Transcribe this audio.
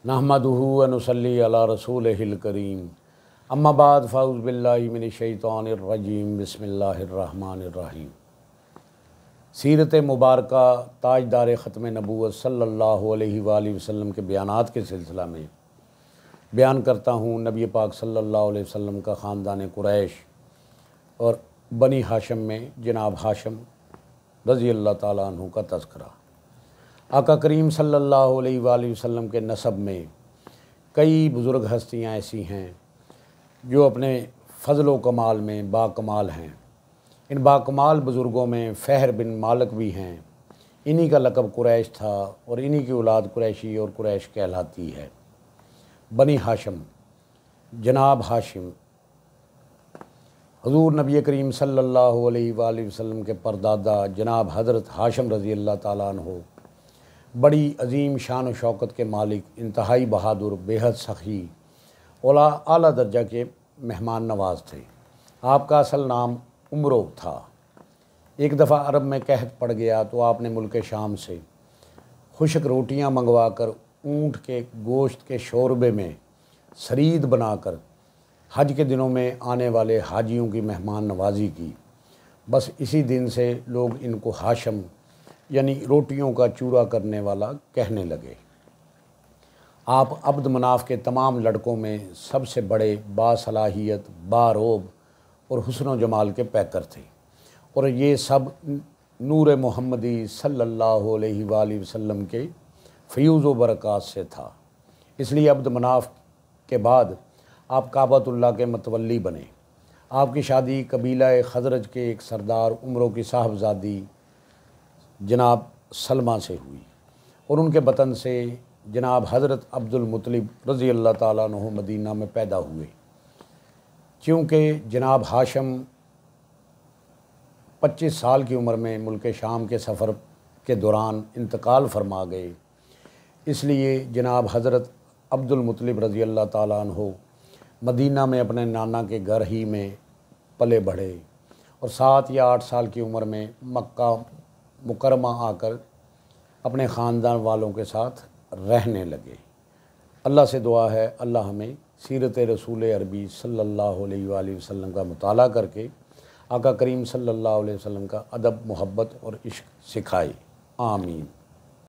नहमदुहु व नुसल्ली अला रसूलिहिल करीम। अम्मा बाद फ़ाउज़ बिल्लाहि मिनश्शैतानिर रजीम। बिस्मिल्लाहिर्रहमानिर्रहीम। सीरत मुबारका ताजदार ख़त्म नबूवत सल्लल्लाहु अलैहि वसल्लम के बयानात के सिलसिला में बयान करता हूँ नबी पाक सल्लल्लाहु अलैहि वसल्लम का ख़ानदान कुरैश और बनी हाशिम में जनाब हाशिम रज़ी अल्लाह ताला अन्हु का तज़किरा। आका करीम सल्लल्लाहु अलैहि वसल्लम के नसब में कई बुज़ुर्ग हस्तियाँ ऐसी हैं जो अपने फ़ज़ल व कमाल में बाकमाल हैं। इन बाकमाल बुज़ुर्गों में फ़हर बिन मालिक भी हैं। इन्हीं का लक़ब कुरैश था और इन्हीं की औलाद कुरैशी और कुरैश कहलाती है। बनी हाशिम जनाब हाशिम हुज़ूर नबी करीम सल्लल्लाहु अलैहि वसल्लम के परदादा जनाब हज़रत हाशिम रज़ी अल्लाह ताला अन्हु बड़ी अजीम शान व शौकत के मालिक, इंतहाई बहादुर, बेहद सखी और आला दर्जा के मेहमान नवाज थे। आपका असल नाम उमरो था। एक दफ़ा अरब में कहत पड़ गया तो आपने मुल्क शाम से खुश्क रोटियां मंगवा कर ऊँट के गोश्त के शोरबे में सरीद बनाकर हज के दिनों में आने वाले हाजियों की मेहमान नवाजी की। बस इसी दिन से लोग इनको हाशिम यानी रोटियों का चूरा करने वाला कहने लगे। आप अब्द मनाफ के तमाम लड़कों में सबसे बड़े, बासलाहियत, बारोब और हुस्न व जमाल के पैकर थे और ये सब नूर मोहम्मदी सल्लल्लाहु अलैहि वसल्लम के फ़यूज़ व बरक़ात से था। इसलिए अब्द मनाफ के बाद आप काबतुल्लाह के मतवल्ली बने। आपकी शादी कबीला खज़रज के एक सरदार उमरों की साहबजादी जनाब सलमा से हुई और उनके बतन से जनाब हज़रत अब्दुल मुत्तलिब रज़ी अल्लाह ताला अन्हु मदीना में पैदा हुए। चूँकि जनाब हाशिम 25 साल की उम्र में मुल्क शाम के सफ़र के दौरान इंतकाल फरमा गए, इसलिए जनाब हज़रत अब्दुल मुत्तलिब रज़ी अल्लाह ताला अन्हु मदीना में अपने नाना के घर ही में पले बढ़े और 7 या 8 साल की उम्र में मक्का मुकरमा आकर अपने ख़ानदान वालों के साथ रहने लगे। अल्लाह से दुआ है अल्लाह हमें सीरत रसूल अरबी सल्लल्लाहु अलैहि वसल्लम का मुताला करके आका करीम सल्लल्लाहु अलैहि वसल्लम का अदब, मोहब्बत और इश्क सिखाए। आमीन।